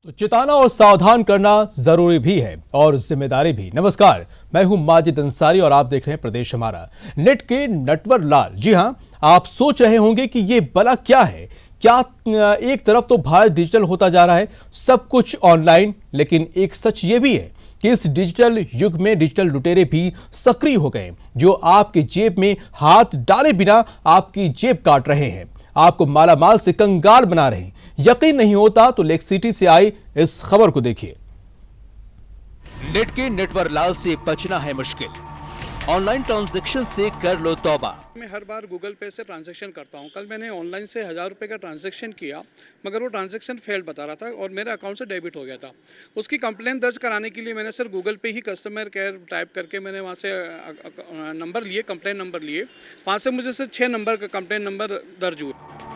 तो चिताना और सावधान करना जरूरी भी है और जिम्मेदारी भी। नमस्कार, मैं हूं माजिद अंसारी और आप देख रहे हैं प्रदेश हमारा। नेट के नटवर लाल। जी हां, आप सोच रहे होंगे कि ये भला क्या है। क्या एक तरफ तो भारत डिजिटल होता जा रहा है, सब कुछ ऑनलाइन, लेकिन एक सच ये भी है कि इस डिजिटल युग में डिजिटल लुटेरे भी सक्रिय हो गए, जो आपकी जेब में हाथ डाले बिना आपकी जेब काट रहे हैं, आपको मालामाल से कंगाल बना रहे हैं। यकीन नहीं होता तो लेक सिटी से आई इस खबर को देखिए। नेट के नेटवर लाल से बचना है मुश्किल, ऑनलाइन ट्रांजैक्शन से कर लो तौबा। मैं हर बार गूगल पे से ट्रांजैक्शन करता हूं। कल मैंने ऑनलाइन से 1000 रुपये का ट्रांजैक्शन किया, मगर वो ट्रांजैक्शन फेल्ड बता रहा था और मेरे अकाउंट से डेबिट हो गया था। उसकी कंप्लेंट दर्ज कराने के लिए मैंने सर गूगल पे ही कस्टमर केयर टाइप करके मैंने वहां से नंबर लिए, कंप्लेंट नंबर लिए। वहाँ से मुझे सिर्फ 6 नंबर का कंप्लेंट नंबर दर्ज हुए।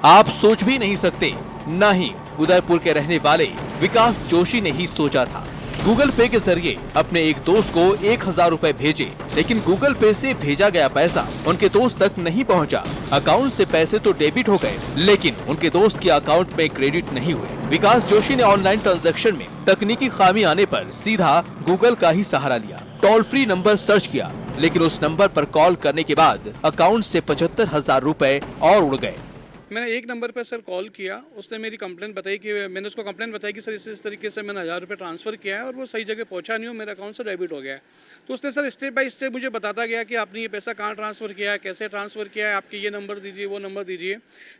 आप सोच भी नहीं सकते, न ही उदयपुर के रहने वाले विकास जोशी ने ही सोचा था। गूगल पे के जरिए अपने एक दोस्त को 1000 रुपए भेजे, लेकिन गूगल पे से भेजा गया पैसा उनके दोस्त तक नहीं पहुंचा। अकाउंट से पैसे तो डेबिट हो गए, लेकिन उनके दोस्त के अकाउंट में क्रेडिट नहीं हुए। विकास जोशी ने ऑनलाइन ट्रांजैक्शन में तकनीकी खामी आने पर सीधा गूगल का ही सहारा लिया। टोल फ्री नंबर सर्च किया, लेकिन उस नंबर पर कॉल करने के बाद अकाउंट से 75,000 रुपए और उड़ गए। मैंने एक नंबर पर सर कॉल किया, उसने मेरी कंप्लेंट बताई कि मैंने उसको कंप्लेंट बताई कि सर इस तरीके से मैंने 1000 रुपये ट्रांसफ़र किया है और वो सही जगह पहुंचा नहीं हो, मेरे अकाउंट से डेबिट हो गया है। तो उसने सर स्टेप बाय स्टेप मुझे बताता गया कि आपने ये पैसा कहाँ ट्रांसफ़र किया है, कैसे ट्रांसफ़र किया है, आपके ये नंबर दीजिए, वो नंबर दीजिए।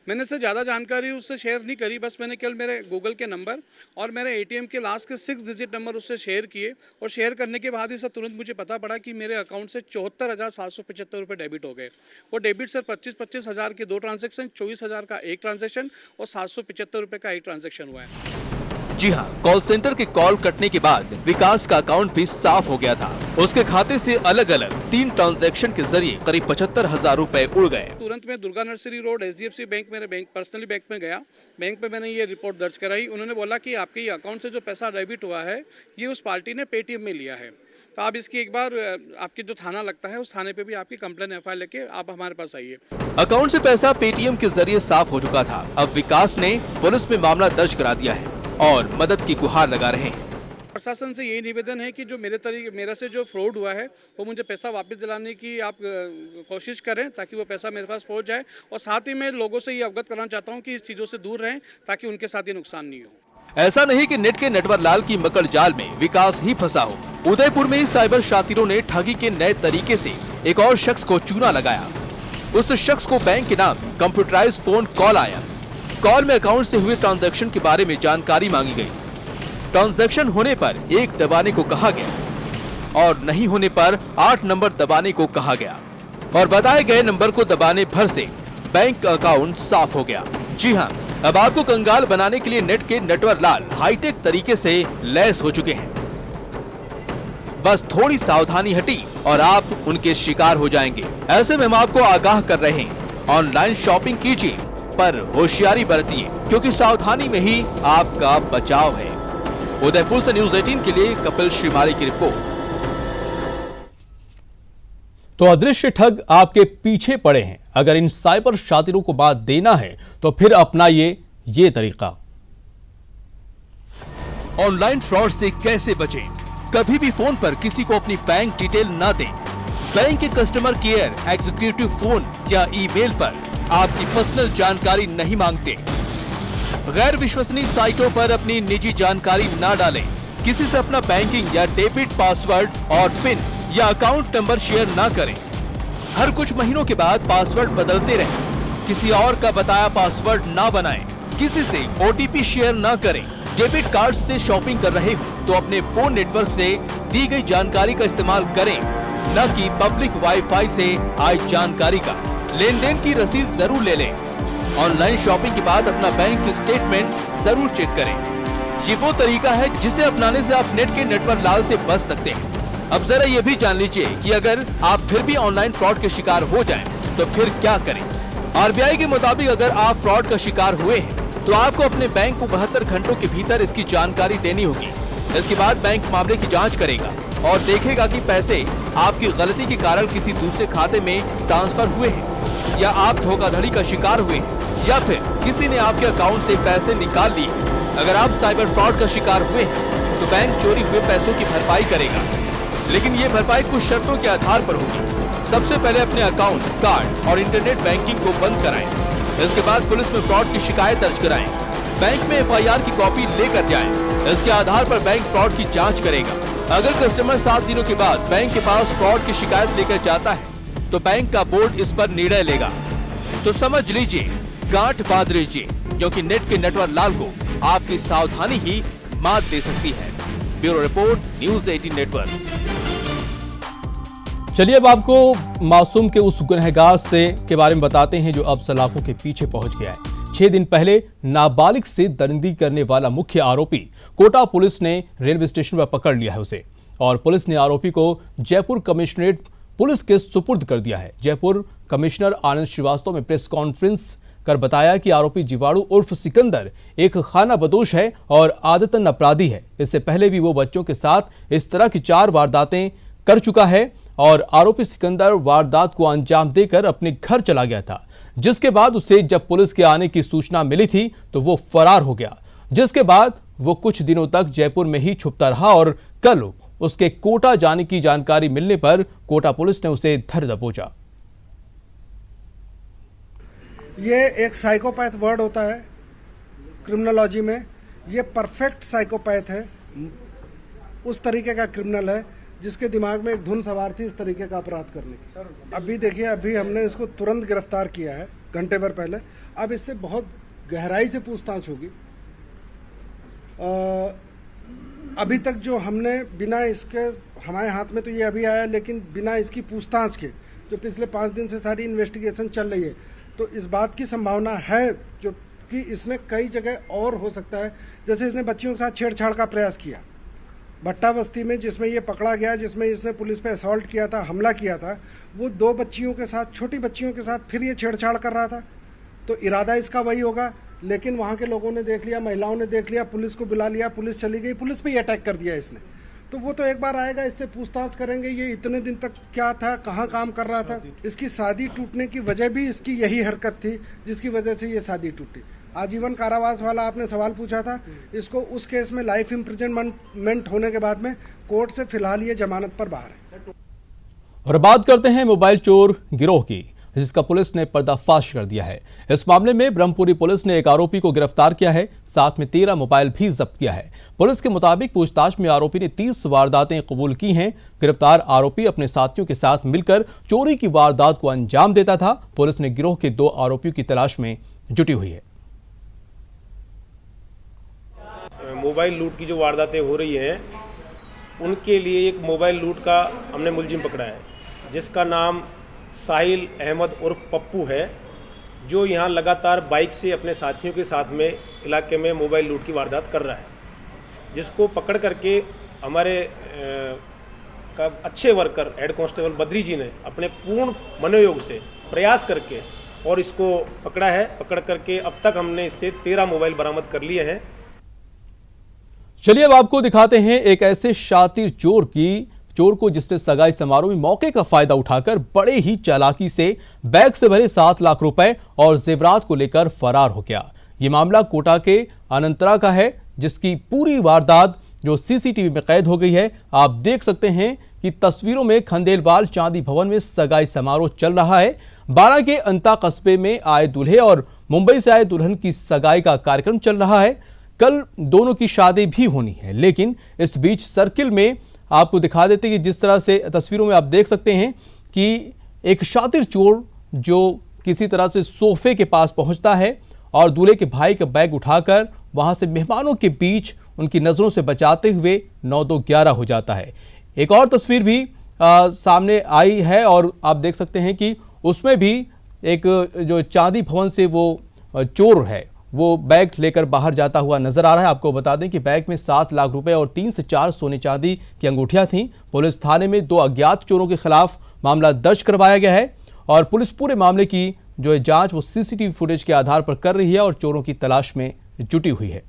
मैंने सर ज़्यादा जानकारी उससे शेयर नहीं करी, बस मैंने केवल मेरे गूगल के नंबर और मेरे ATM के लास्ट के 6 डिजिट नंबर उससे शेयर किए। और शेयर करने के बाद ही सर तुरंत मुझे पता पड़ा कि मेरे अकाउंट से 74,775 रुपये डेबिट हो गए। वो डेबिट सर 25-25 हज़ार के 2 ट्रांजेक्शन, 24,000 का एक ट्रांजेक्शन और 775 रुपये का एक ट्रांजेक्शन हुआ है। जी हाँ, कॉल सेंटर के कॉल कटने के बाद विकास का अकाउंट भी साफ हो गया था। उसके खाते से अलग अलग 3 ट्रांजैक्शन के जरिए करीब 75,000 रुपए उड़ गए। तुरंत मैं Durga nursery road HDFC bank, मेरे बैंक पर्सनली बैंक में गया। बैंक पे मैंने ये रिपोर्ट दर्ज कराई। उन्होंने बोला कि आपके ये अकाउंट से जो पैसा डेबिट हुआ है, ये उस पार्टी ने पेटीएम में लिया है। तो आप इसकी एक बार आपकी जो थाना लगता है उस थाने पे भी आपकी कंप्लेन FIR लेके आप हमारे पास आइए। अकाउंट से पैसा पेटीएम के जरिए साफ हो चुका था। अब विकास ने पुलिस में मामला दर्ज करा दिया है और मदद की गुहार लगा रहे हैं। प्रशासन से यही निवेदन है कि जो मेरे से जो फ्रॉड हुआ है वो मुझे पैसा वापस दिलाने की आप कोशिश करें, ताकि वो पैसा मेरे पास पहुंच जाए। और साथ ही मैं लोगों से ये अवगत कराना चाहता हूं कि इस चीज़ों से दूर रहें, ताकि उनके साथ ये नुकसान नहीं हो। ऐसा नहीं कि नेट के नटवर लाल की मकड़ जाल में विकास ही फंसा हो। उदयपुर में ही साइबर शातिरों ने ठगी के नए तरीके से एक और शख्स को चूना लगाया। उस शख्स को बैंक के नाम कंप्यूटराइज्ड फोन कॉल आया। कॉल में अकाउंट से हुए ट्रांजैक्शन के बारे में जानकारी मांगी गई। ट्रांजैक्शन होने पर 1 दबाने को कहा गया और नहीं होने पर 8 नंबर दबाने को कहा गया और बताए गए नंबर को दबाने भर से बैंक अकाउंट साफ हो गया। जी हाँ, अब आपको कंगाल बनाने के लिए नेट के नटवर लाल हाईटेक तरीके से लैस हो चुके हैं। बस थोड़ी सावधानी हटी और आप उनके शिकार हो जाएंगे। ऐसे में हम आपको आगाह कर रहे हैं, ऑनलाइन शॉपिंग कीजिए पर होशियारी बरतिए, क्योंकि सावधानी में ही आपका बचाव है। उदयपुर से न्यूज़ 18 के लिए कपिल श्रीमाली की रिपोर्ट। तो अदृश्य ठग आपके पीछे पड़े हैं। अगर इन साइबर शातिरों को बात देना है तो फिर अपनाइए ये तरीका। ऑनलाइन फ्रॉड से कैसे बचें? कभी भी फोन पर किसी को अपनी बैंक डिटेल ना दें। बैंक के कस्टमर केयर एग्जीक्यूटिव फोन या ईमेल पर आपकी पर्सनल जानकारी नहीं मांगते। गैर विश्वसनीय साइटों पर अपनी निजी जानकारी ना डालें। किसी से अपना बैंकिंग या डेबिट पासवर्ड और पिन या अकाउंट नंबर शेयर ना करें। हर कुछ महीनों के बाद पासवर्ड बदलते रहें। किसी और का बताया पासवर्ड ना बनाएं। किसी से OTP शेयर ना करें। डेबिट कार्ड से शॉपिंग कर रहे हो तो अपने फोन नेटवर्क से दी गई जानकारी का इस्तेमाल करें, न कि पब्लिक वाईफाई से आई जानकारी का। लेन देन की रसीद जरूर ले लें। ऑनलाइन शॉपिंग के बाद अपना बैंक स्टेटमेंट जरूर चेक करें। ये वो तरीका है जिसे अपनाने से आप नेट के नटवर लाल से बच सकते हैं। अब जरा ये भी जान लीजिए कि अगर आप फिर भी ऑनलाइन फ्रॉड के शिकार हो जाएं, तो फिर क्या करें। RBI के मुताबिक अगर आप फ्रॉड का शिकार हुए हैं तो आपको अपने बैंक को 72 घंटों के भीतर इसकी जानकारी देनी होगी। इसके बाद बैंक मामले की जांच करेगा और देखेगा कि पैसे आपकी गलती के कारण किसी दूसरे खाते में ट्रांसफर हुए हैं या आप धोखाधड़ी का शिकार हुए हैं या फिर किसी ने आपके अकाउंट से पैसे निकाल लिए। अगर आप साइबर फ्रॉड का शिकार हुए हैं तो बैंक चोरी हुए पैसों की भरपाई करेगा, लेकिन ये भरपाई कुछ शर्तों के आधार पर होगी। सबसे पहले अपने अकाउंट, कार्ड और इंटरनेट बैंकिंग को बंद कराएं। इसके बाद पुलिस में फ्रॉड की शिकायत दर्ज कराएं। बैंक में FIR की कॉपी लेकर जाएं। इसके आधार पर बैंक फ्रॉड की जांच करेगा। अगर कस्टमर 7 दिनों के बाद बैंक के पास फ्रॉड की शिकायत लेकर जाता है तो बैंक का बोर्ड इस पर निर्णय लेगा। तो समझ लीजिए, गांठ बांध लीजिए, क्योंकि नेट के नटवर लाल को आपकी सावधानी ही मात दे सकती है। Bureau report, news 18 network. चलिए अब आपको मासूम के उस गुनहगार से के बारे में बताते हैं जो अब सलाखों के पीछे पहुंच गया है। 6 दिन पहले नाबालिग से दरिंदगी करने वाला मुख्य आरोपी कोटा पुलिस ने रेलवे स्टेशन पर पकड़ लिया है उसे, और पुलिस ने आरोपी को जयपुर कमिश्नरेट पुलिस के सुपुर्द कर दिया है। जयपुर कमिश्नर आनंद श्रीवास्तव ने प्रेस कॉन्फ्रेंस कर बताया कि आरोपी जीवाणु उर्फ सिकंदर एक खानाबदोश है और आदतन अपराधी है। इससे पहले भी वो बच्चों के साथ इस तरह की 4 वारदातें कर चुका है और आरोपी सिकंदर वारदात को अंजाम देकर अपने घर चला गया था, जिसके बाद उसे जब पुलिस के आने की सूचना मिली थी तो वो फरार हो गया, जिसके बाद वो कुछ दिनों तक जयपुर में ही छुपता रहा और कल उसके कोटा जाने की जानकारी मिलने पर कोटा पुलिस ने उसे धर दबोचा। ये एक साइकोपैथ वर्ड होता है क्रिमिनोलॉजी में। ये परफेक्ट साइकोपैथ है, उस तरीके का क्रिमिनल है जिसके दिमाग में एक धुन सवार थी इस तरीके का अपराध करने की। अभी देखिए, अभी हमने इसको तुरंत गिरफ्तार किया है घंटे भर पहले। अब इससे बहुत गहराई से पूछताछ होगी। अभी तक जो हमने बिना इसके, हमारे हाथ में तो ये अभी आया, लेकिन बिना इसकी पूछताछ के जो पिछले 5 दिन से सारी इन्वेस्टिगेशन चल रही है, तो इस बात की संभावना है जो कि इसने कई जगह और हो सकता है। जैसे इसने बच्चियों के साथ छेड़छाड़ का प्रयास किया भट्टा बस्ती में, जिसमें ये पकड़ा गया, जिसमें इसने पुलिस पे असॉल्ट किया था, हमला किया था, वो 2 बच्चियों के साथ, छोटी बच्चियों के साथ फिर ये छेड़छाड़ कर रहा था। तो इरादा इसका वही होगा, लेकिन वहाँ के लोगों ने देख लिया, महिलाओं ने देख लिया, पुलिस को बुला लिया, पुलिस चली गई, पुलिस पे ही अटैक कर दिया इसने। तो वो तो एक बार आएगा, इससे पूछताछ करेंगे ये इतने दिन तक क्या था, कहाँ काम कर रहा था। इसकी शादी टूटने की वजह भी इसकी यही हरकत थी जिसकी वजह से ये शादी टूटी। आजीवन कारावास वाला आपने सवाल पूछा था, इसको उस केस में लाइफ इम्प्रिजनमेंट होने के बाद में कोर्ट से फिलहाल ये जमानत पर बाहर है। और बात करते हैं मोबाइल चोर गिरोह की, जिसका पुलिस ने पर्दाफाश कर दिया है। इस मामले में ब्रह्मपुरी पुलिस ने एक आरोपी को गिरफ्तार किया है, साथ में 13 मोबाइल भी जब्त किया है। पुलिस के मुताबिक पूछताछ में आरोपी ने 30 वारदातें कबूल की हैं। गिरफ्तार आरोपी अपने साथियों के साथ मिलकर चोरी की वारदात को अंजाम देता था। पुलिस ने गिरोह के 2 आरोपियों की तलाश में जुटी हुई है। मोबाइल लूट की जो वारदातें हो रही हैं, उनके लिए एक मोबाइल लूट का हमने मुलजिम पकड़ा है, जिसका नाम साहिल अहमद उर्फ पप्पू है, जो यहाँ लगातार बाइक से अपने साथियों के साथ में इलाके में मोबाइल लूट की वारदात कर रहा है, जिसको पकड़ करके हमारे का अच्छे वर्कर हेड कांस्टेबल बद्री जी ने अपने पूर्ण मनोयोग से प्रयास करके और इसको पकड़ा है। पकड़ करके अब तक हमने इससे 13 मोबाइल बरामद कर लिए हैं। चलिए अब आपको दिखाते हैं एक ऐसे शातिर चोर को जिसने सगाई समारोह में मौके का फायदा उठाकर बड़े ही चालाकी से बैग से भरे 7 लाख रुपए और जेवरात को लेकर फरार हो गया। ये मामला कोटा के अनंतरा का है, जिसकी पूरी वारदात जो सीसीटीवी में कैद हो गई है। आप देख सकते हैं कि तस्वीरों में खंडेलवाल चांदी भवन में सगाई समारोह चल रहा है। 12 के अंता कस्बे में आए दूल्हे और मुंबई से आए दुल्हन की सगाई का कार्यक्रम चल रहा है। कल दोनों की शादी भी होनी है, लेकिन इस बीच सर्किल में आपको दिखा देते हैं कि जिस तरह से तस्वीरों में आप देख सकते हैं कि एक शातिर चोर जो किसी तरह से सोफे के पास पहुंचता है और दूल्हे के भाई का बैग उठाकर वहां से मेहमानों के बीच उनकी नजरों से बचाते हुए 9-2-11 हो जाता है। एक और तस्वीर भी सामने आई है और आप देख सकते हैं कि उसमें भी एक जो चांदी भवन से वो चोर है वो बैग लेकर बाहर जाता हुआ नजर आ रहा है। आपको बता दें कि बैग में 7 लाख रुपए और 3 से 4 सोने चांदी की अंगूठियां थीं। पुलिस थाने में 2 अज्ञात चोरों के खिलाफ मामला दर्ज करवाया गया है और पुलिस पूरे मामले की जो जांच वो सीसीटीवी फुटेज के आधार पर कर रही है और चोरों की तलाश में जुटी हुई है।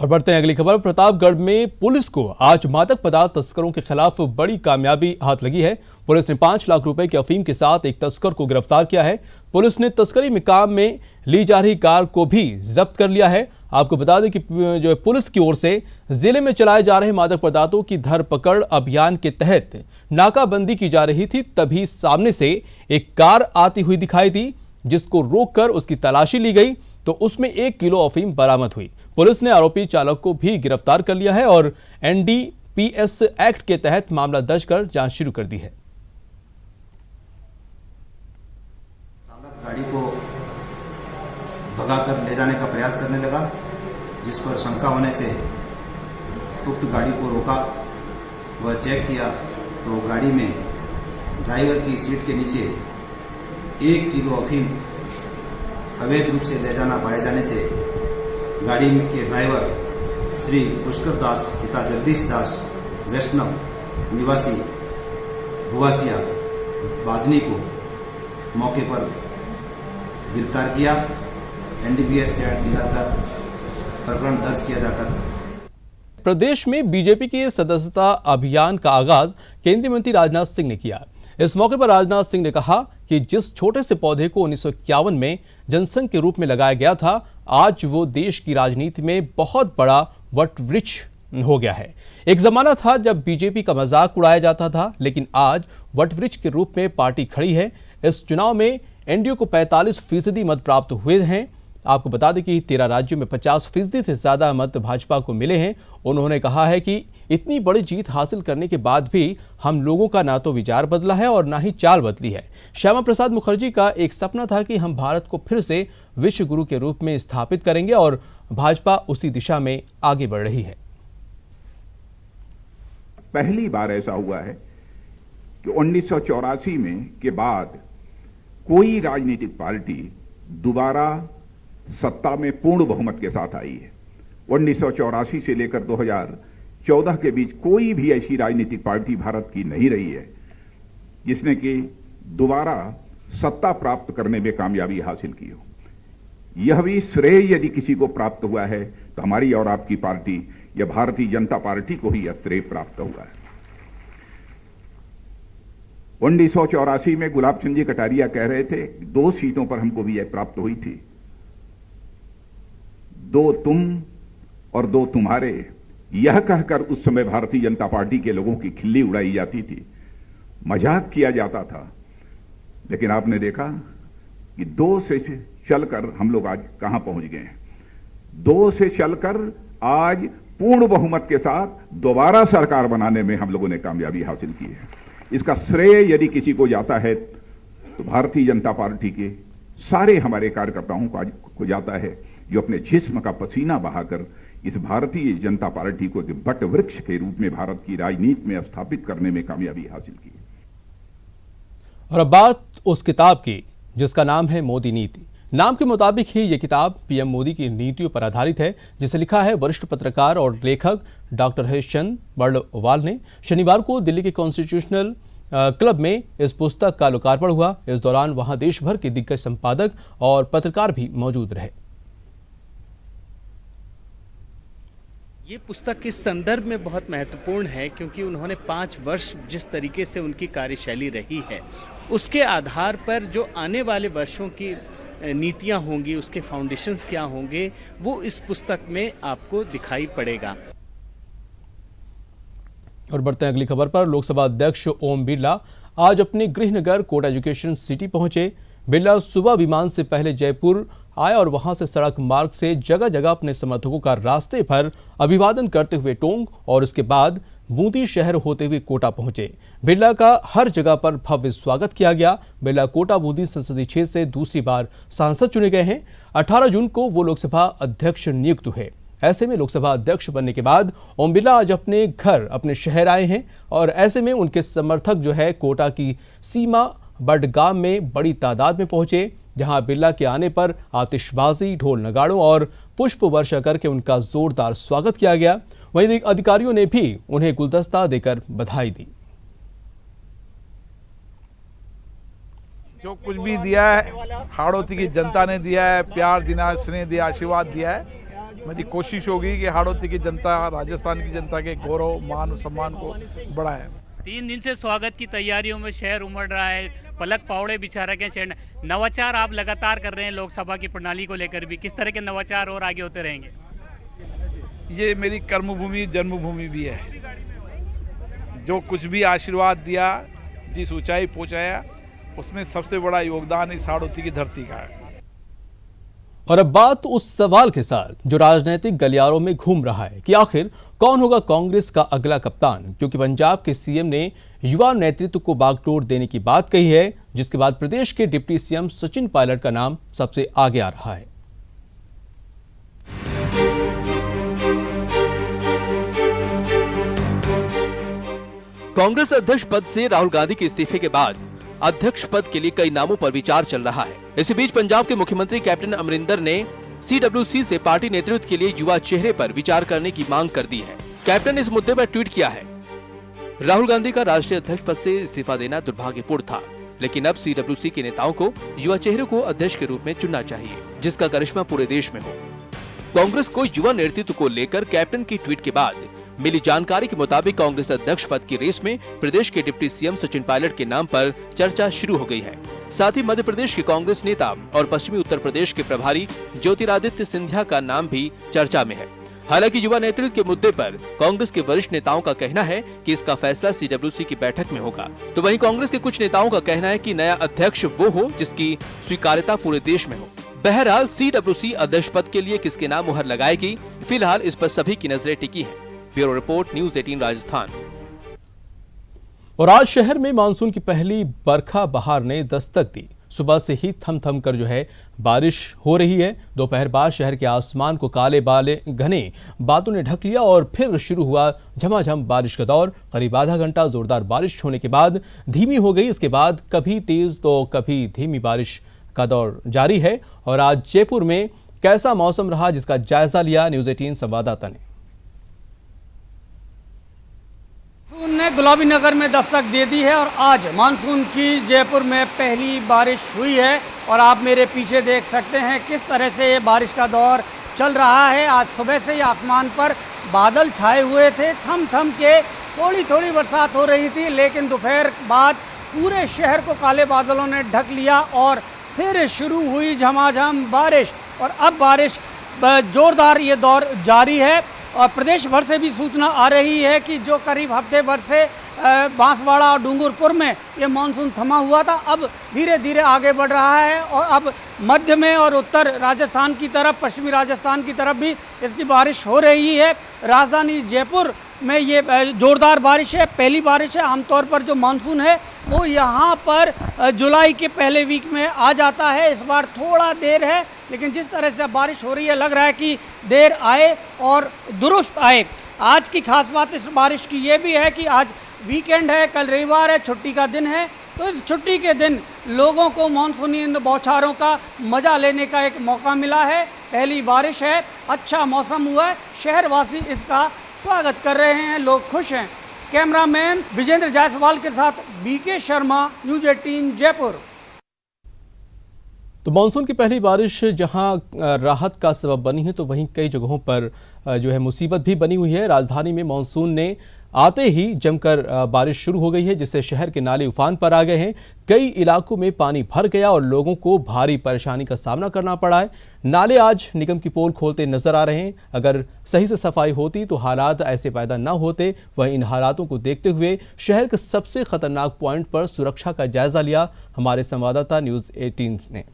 और बढ़ते हैं अगली खबर। प्रतापगढ़ में पुलिस को आज मादक पदार्थ तस्करों के खिलाफ बड़ी कामयाबी हाथ लगी है। पुलिस ने 5 लाख रुपए की अफीम के साथ एक तस्कर को गिरफ्तार किया है। पुलिस ने तस्करी में काम में ली जा रही कार को भी जब्त कर लिया है। आपको बता दें कि जो पुलिस की ओर से जिले में चलाए जा रहे मादक पदार्थों की धरपकड़ अभियान के तहत नाकाबंदी की जा रही थी, तभी सामने से एक कार आती हुई दिखाई दी, जिसको रोककर उसकी तलाशी ली गई तो उसमें 1 किलो अफीम बरामद हुई। पुलिस ने आरोपी चालक को भी गिरफ्तार कर लिया है और NDPS एक्ट के तहत मामला दर्ज कर जांच शुरू कर दी है। चालक गाड़ी को भगाकर ले जाने का प्रयास करने लगा, जिस पर शंका होने से उक्त गाड़ी को रोका व चेक किया तो गाड़ी में ड्राइवर की सीट के नीचे 1 किलो अफीम अवैध रूप से ले जाना पाए जाने से गाड़ी के ड्राइवर श्री पुष्कर दास पिता जगदीश दास वैष्णव निवासी भुआसिया बाजनी को मौके पर गिरफ्तार किया। NDPS के एक्ट कर प्रकरण दर्ज किया जाकर प्रदेश में बीजेपी के सदस्यता अभियान का आगाज केंद्रीय मंत्री राजनाथ सिंह ने किया। इस मौके पर राजनाथ सिंह ने कहा कि जिस छोटे से पौधे को 1951 में जनसंघ के रूप में लगाया गया था, आज वो देश की राजनीति में बहुत बड़ा वट वृक्ष हो गया है। एक जमाना था जब बीजेपी का मजाक उड़ाया जाता था, लेकिन आज वट वृक्ष के रूप में पार्टी खड़ी है। इस चुनाव में एनडीए को 45% मत प्राप्त हुए हैं। आपको बता दें कि 13 राज्यों में 50% से ज्यादा मत भाजपा को मिले हैं। उन्होंने कहा है कि इतनी बड़ी जीत हासिल करने के बाद भी हम लोगों का ना तो विचार बदला है और ना ही चाल बदली है। श्यामा प्रसाद मुखर्जी का एक सपना था कि हम भारत को फिर से विश्व गुरु के रूप में स्थापित करेंगे और भाजपा उसी दिशा में आगे बढ़ रही है। पहली बार ऐसा हुआ है कि 1984 में के बाद कोई राजनीतिक पार्टी दोबारा सत्ता में पूर्ण बहुमत के साथ आई है। 1984 से लेकर 2014 के बीच कोई भी ऐसी राजनीतिक पार्टी भारत की नहीं रही है जिसने कि दोबारा सत्ता प्राप्त करने में कामयाबी हासिल की हो। यह भी श्रेय यदि किसी को प्राप्त हुआ है तो हमारी और आपकी पार्टी या भारतीय जनता पार्टी को ही यह श्रेय प्राप्त हुआ है। 1984 में गुलाब चंद जी कटारिया कह रहे थे 2 सीटों पर हमको विजय प्राप्त हुई थी, 2 तुम और 2 तुम्हारे, यह कहकर उस समय भारतीय जनता पार्टी के लोगों की खिल्ली उड़ाई जाती थी, मजाक किया जाता था। लेकिन आपने देखा कि 2 से चलकर हम लोग आज कहां पहुंच गए हैं। 2 से चलकर आज पूर्ण बहुमत के साथ दोबारा सरकार बनाने में हम लोगों ने कामयाबी हासिल की है। इसका श्रेय यदि किसी को जाता है तो भारतीय जनता पार्टी के सारे हमारे कार्यकर्ताओं को जाता है, जो अपने जिस्म का पसीना बहाकर इस भारतीय जनता पार्टी को एक बट वृक्ष के रूप में भारत की राजनीति में स्थापित करने में कामयाबी हासिल की। और अब बात उस किताब की जिसका नाम है मोदी नीति। नाम के मुताबिक ही ये किताब पीएम मोदी की नीतियों पर आधारित है, जिसे लिखा है वरिष्ठ पत्रकार और लेखक डॉक्टर हरीशचंद बर्णवाल ने। शनिवार को दिल्ली के कॉन्स्टिट्यूशनल क्लब में इस पुस्तक का लोकार्पण हुआ। इस दौरान वहां देश भर के दिग्गज संपादक और पत्रकार भी मौजूद रहे। ये पुस्तक इस संदर्भ में बहुत महत्वपूर्ण है क्योंकि उन्होंने 5 वर्ष जिस तरीके से उनकी कार्यशैली रही है, उसके आधार पर जो आने वाले वर्षों की नीतियां होंगी, उसके फाउंडेशंस क्या होंगे, वो इस पुस्तक में आपको दिखाई पड़ेगा। और बढ़ते हैं अगली खबर पर। लोकसभा अध्यक्ष ओम बिरला आज अपने गृहनगर कोटा एजुकेशन सिटी पहुंचे। बिरला सुबह विमान से पहले जयपुर आए और वहां से सड़क मार्ग से जगह जगह अपने समर्थकों का रास्ते पर अभिवादन करते हुए टोंक और उसके बाद बूंदी शहर होते हुए कोटा पहुंचे। बिरला का हर जगह पर भव्य स्वागत किया गया। बिरला कोटा बूंदी संसदीय क्षेत्र से दूसरी बार सांसद चुने गए हैं। 18 जून को वो लोकसभा अध्यक्ष नियुक्त हुए। ऐसे में लोकसभा अध्यक्ष बनने के बाद ओम बिरला आज अपने घर अपने शहर आए हैं और ऐसे में उनके समर्थक जो है कोटा की सीमा बडगाम में बड़ी तादाद में पहुंचे, जहां बिरला के आने पर आतिशबाजी, ढोल नगाड़ों और पुष्प वर्षा करके उनका जोरदार स्वागत किया गया। वहीं अधिकारियों ने भी उन्हें गुलदस्ता देकर बधाई दी। जो कुछ भी दिया है हाड़ौती की जनता ने दिया है, प्यार दिया, स्नेह दिया, आशीर्वाद दिया है, मेरी कोशिश होगी कि हाड़ौती की जनता, राजस्थान की जनता के गौरव मान सम्मान को बढ़ाएं। 3 दिन से स्वागत की तैयारियों में शहर उमड़ रहा है, पलक पावड़े बिछा रखे हैं शहर। नवाचार आप लगातार कर रहे हैं लोकसभा की प्रणाली को लेकर भी, किस तरह के नवाचार और आगे होते रहेंगे? ये मेरी कर्मभूमि जन्मभूमि भी है। जो कुछ भी आशीर्वाद दिया, जिस ऊंचाई पहुंचाया, उसमें सबसे बड़ा योगदान इस हाड़ौती की धरती का है। और अब बात उस सवाल के साथ जो राजनीतिक गलियारों में घूम रहा है कि आखिर कौन होगा कांग्रेस का अगला कप्तान, क्योंकि पंजाब के सीएम ने युवा नेतृत्व को बागडोर देने की बात कही है, जिसके बाद प्रदेश के डिप्टी सीएम सचिन पायलट का नाम सबसे आगे आ रहा है। कांग्रेस अध्यक्ष पद से राहुल गांधी के इस्तीफे के बाद अध्यक्ष पद के लिए कई नामों पर विचार चल रहा है। इसी बीच पंजाब के मुख्यमंत्री कैप्टन अमरिंदर ने CWC से पार्टी नेतृत्व के लिए युवा चेहरे पर विचार करने की मांग कर दी है। कैप्टन ने इस मुद्दे पर ट्वीट किया है, राहुल गांधी का राष्ट्रीय अध्यक्ष पद से इस्तीफा देना दुर्भाग्यपूर्ण था, लेकिन अब CWC के नेताओं को युवा चेहरे को अध्यक्ष के रूप में चुनना चाहिए, जिसका करिश्मा पूरे देश में हो। कांग्रेस को युवा नेतृत्व को लेकर कैप्टन की ट्वीट के बाद मिली जानकारी के मुताबिक कांग्रेस अध्यक्ष पद की रेस में प्रदेश के डिप्टी सीएम सचिन पायलट के नाम पर चर्चा शुरू हो गई है। साथ ही मध्य प्रदेश के कांग्रेस नेता और पश्चिमी उत्तर प्रदेश के प्रभारी ज्योतिरादित्य सिंधिया का नाम भी चर्चा में है। हालांकि युवा नेतृत्व के मुद्दे पर कांग्रेस के वरिष्ठ नेताओं का कहना है कि इसका फैसला CWC की बैठक में होगा, तो वहीं कांग्रेस के कुछ नेताओं का कहना है कि नया अध्यक्ष वो हो जिसकी स्वीकार्यता पूरे देश में हो। बहरहाल CWC अध्यक्ष पद के लिए किसके नाम मुहर लगाएगी, फिलहाल इस पर सभी की नजरें टिकी हैं। Bureau report, news 18 Rajasthan. और आज शहर में मानसून की पहली बरखा बहार ने दस्तक दी। सुबह से ही थम थम कर बारिश हो रही है। दोपहर बाद शहर के आसमान को काले बाले घने बादलों ने ढक लिया और फिर शुरू हुआ झमाझम बारिश का दौर। करीब आधा घंटा जोरदार बारिश होने के बाद धीमी हो गई। इसके बाद कभी तेज तो कभी धीमी बारिश का दौर जारी है। और आज जयपुर में कैसा मौसम रहा, जिसका जायजा लिया न्यूज़ 18 संवाददाता ने। मानसून ने गुलाबी नगर में दस्तक दे दी है और आज मानसून की जयपुर में पहली बारिश हुई है। और आप मेरे पीछे देख सकते हैं किस तरह से ये बारिश का दौर चल रहा है। आज सुबह से ही आसमान पर बादल छाए हुए थे, थम थम के थोड़ी थोड़ी बरसात हो रही थी, लेकिन दोपहर बाद पूरे शहर को काले बादलों ने ढक लिया और फिर शुरू हुई झमाझम बारिश। और अब बारिश जोरदार ये दौर जारी है। और प्रदेश भर से भी सूचना आ रही है कि जो करीब हफ्ते भर से बांसवाड़ा और डूंगरपुर में ये मानसून थमा हुआ था, अब धीरे धीरे आगे बढ़ रहा है। और अब मध्य में और उत्तर राजस्थान की तरफ, पश्चिमी राजस्थान की तरफ भी इसकी बारिश हो रही है। राजधानी जयपुर में ये जोरदार बारिश है, पहली बारिश है। आमतौर पर जो मानसून है वो यहाँ पर जुलाई के पहले वीक में आ जाता है। इस बार थोड़ा देर है, लेकिन जिस तरह से बारिश हो रही है लग रहा है कि देर आए और दुरुस्त आए। आज की खास बात इस बारिश की ये भी है कि आज वीकेंड है, कल रविवार है, छुट्टी का दिन है। तो इस छुट्टी के दिन लोगों को मानसूनी बौछारों का मजा लेने का एक मौका मिला है। पहली बारिश है, अच्छा मौसम हुआ है, शहरवासी इसका स्वागत कर रहे हैं, लोग खुश हैं। कैमरामैन विजेंद्र जायसवाल के साथ BK शर्मा, न्यूज़ 18 जयपुर। तो मानसून की पहली बारिश जहां राहत का सबब बनी है, तो वहीं कई जगहों पर मुसीबत भी बनी हुई है। राजधानी में मानसून ने आते ही जमकर बारिश शुरू हो गई है, जिससे शहर के नाले उफान पर आ गए हैं। कई इलाकों में पानी भर गया और लोगों को भारी परेशानी का सामना करना पड़ा है। नाले आज निगम की पोल खोलते नजर आ रहे हैं। अगर सही से सफाई होती तो हालात ऐसे पैदा न होते। वहीं इन हालातों को देखते हुए शहर के सबसे खतरनाक पॉइंट पर सुरक्षा का जायजा लिया हमारे संवाददाता न्यूज़ 18 ने।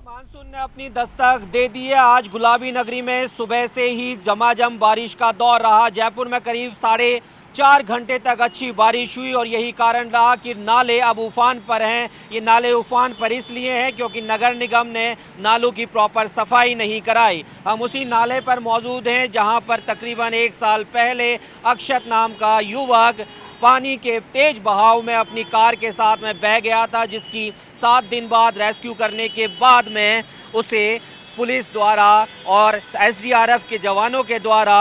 मानसून ने अपनी दस्तक दे दी है। आज गुलाबी नगरी में सुबह से ही झमाझम बारिश का दौर रहा। जयपुर में करीब 4.5 घंटे तक अच्छी बारिश हुई और यही कारण रहा कि नाले अब उफान पर हैं। ये नाले उफान पर इसलिए हैं क्योंकि नगर निगम ने नालों की प्रॉपर सफाई नहीं कराई। हम उसी नाले पर मौजूद हैं जहां पर तकरीबन 1 साल पहले अक्षत नाम का युवक पानी के तेज बहाव में अपनी कार के साथ में बह गया था, जिसकी 7 दिन बाद रेस्क्यू करने के बाद में उसे पुलिस द्वारा और SDRF के जवानों के द्वारा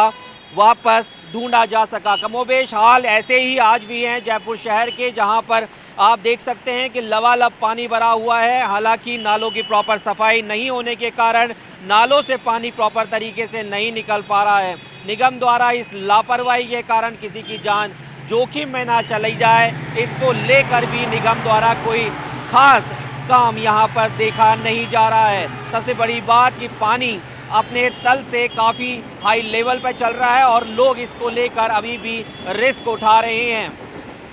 वापस ढूंढा जा सका। कमोबेश हाल ऐसे ही आज भी हैं जयपुर शहर के, जहां पर आप देख सकते हैं कि लबालब पानी भरा हुआ है। हालांकि नालों की प्रॉपर सफाई नहीं होने के कारण नालों से पानी प्रॉपर तरीके से नहीं निकल पा रहा है। निगम द्वारा इस लापरवाही के कारण किसी की जान जोखिम में ना चली जाए, इसको लेकर भी निगम द्वारा कोई खास काम यहाँ पर देखा नहीं जा रहा है। सबसे बड़ी बात कि पानी अपने तल से काफ़ी हाई लेवल पर चल रहा है और लोग इसको लेकर अभी भी रिस्क उठा रहे हैं।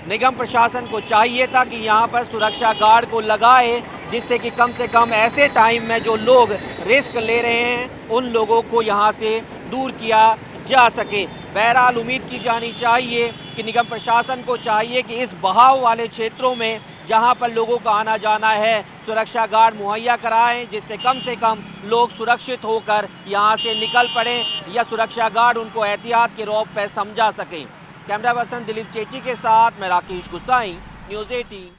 निगम प्रशासन को चाहिए था कि यहाँ पर सुरक्षा गार्ड को लगाए, जिससे कि कम से कम ऐसे टाइम में जो लोग रिस्क ले रहे हैं उन लोगों को यहाँ से दूर किया जा सके। बहरहाल उम्मीद की जानी चाहिए कि निगम प्रशासन को चाहिए कि इस बहाव वाले क्षेत्रों में जहां पर लोगों का आना जाना है सुरक्षा गार्ड मुहैया कराएं, जिससे कम से कम लोग सुरक्षित होकर यहां से निकल पड़ें या सुरक्षा गार्ड उनको एहतियात के रौब पर समझा सकें। कैमरा पर्सन दिलीप चेची के साथ मैं राकेश गुसाई, न्यूज़ 18।